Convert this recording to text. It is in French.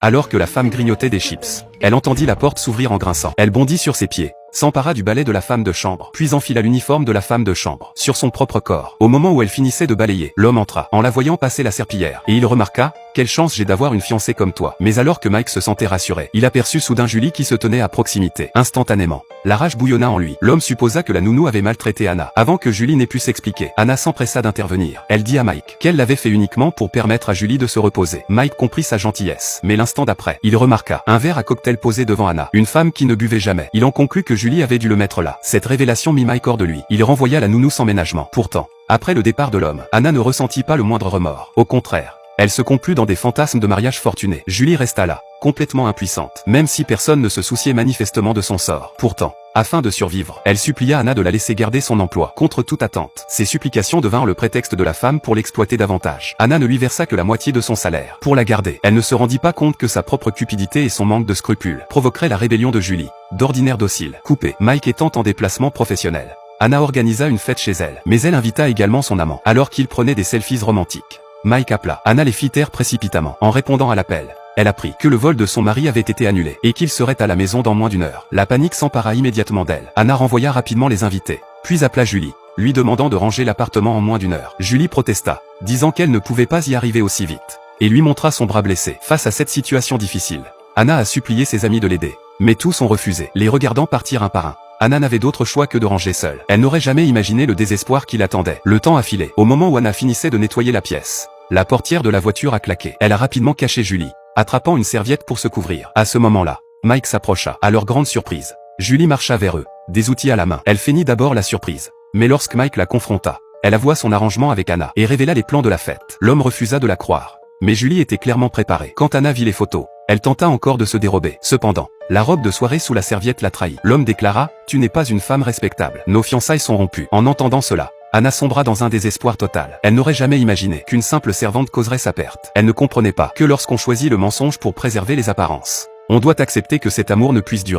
alors que la femme grignotait des chips. Elle entendit la porte s'ouvrir en grinçant. Elle bondit sur ses pieds, s'empara du balai de la femme de chambre, puis enfila l'uniforme de la femme de chambre sur son propre corps. Au moment où elle finissait de balayer, l'homme entra, en la voyant passer la serpillière, et il remarqua: quelle chance j'ai d'avoir une fiancée comme toi. Mais alors que Mike se sentait rassuré, il aperçut soudain Julie qui se tenait à proximité. Instantanément, la rage bouillonna en lui. L'homme supposa que la nounou avait maltraité Anna. Avant que Julie n'ait pu s'expliquer, Anna s'empressa d'intervenir. Elle dit à Mike qu'elle l'avait fait uniquement pour permettre à Julie de se reposer. Mike comprit sa gentillesse, mais l'instant d'après, il remarqua un verre à cocktail posé devant Anna, une femme qui ne buvait jamais. Il en conclut que Julie avait dû le mettre là. Cette révélation mit Mike hors de lui. Il renvoya la nounou sans ménagement. Pourtant, après le départ de l'homme, Anna ne ressentit pas le moindre remords. Au contraire, elle se complut dans des fantasmes de mariage fortuné. Julie resta là, complètement impuissante, même si personne ne se souciait manifestement de son sort. Pourtant, afin de survivre, elle supplia Anna de la laisser garder son emploi, contre toute attente. Ces supplications devinrent le prétexte de la femme pour l'exploiter davantage. Anna ne lui versa que la moitié de son salaire pour la garder. Elle ne se rendit pas compte que sa propre cupidité et son manque de scrupules provoqueraient la rébellion de Julie, d'ordinaire docile, coupée. Mike étant en déplacement professionnel, Anna organisa une fête chez elle, mais elle invita également son amant, alors qu'il prenait des selfies romantiques. Mike appela. Anna les fit taire précipitamment. En répondant à l'appel, elle apprit que le vol de son mari avait été annulé et qu'il serait à la maison dans moins d'une heure. La panique s'empara immédiatement d'elle. Anna renvoya rapidement les invités, puis appela Julie, lui demandant de ranger l'appartement en moins d'une heure. Julie protesta, disant qu'elle ne pouvait pas y arriver aussi vite, et lui montra son bras blessé. Face à cette situation difficile, Anna a supplié ses amis de l'aider, mais tous ont refusé, les regardant partir un par un. Anna n'avait d'autre choix que de ranger seule. Elle n'aurait jamais imaginé le désespoir qui l'attendait. Le temps a filé. Au moment où Anna finissait de nettoyer la pièce, la portière de la voiture a claqué. Elle a rapidement caché Julie, attrapant une serviette pour se couvrir. À ce moment-là, Mike s'approcha. À leur grande surprise, Julie marcha vers eux, des outils à la main. Elle feignit d'abord la surprise, mais lorsque Mike la confronta, elle avoua son arrangement avec Anna et révéla les plans de la fête. L'homme refusa de la croire, mais Julie était clairement préparée. Quand Anna vit les photos, elle tenta encore de se dérober. Cependant, la robe de soirée sous la serviette la trahit. L'homme déclara: tu n'es pas une femme respectable. Nos fiançailles sont rompues. En entendant cela, Anna sombra dans un désespoir total. Elle n'aurait jamais imaginé qu'une simple servante causerait sa perte. Elle ne comprenait pas que lorsqu'on choisit le mensonge pour préserver les apparences, on doit accepter que cet amour ne puisse durer.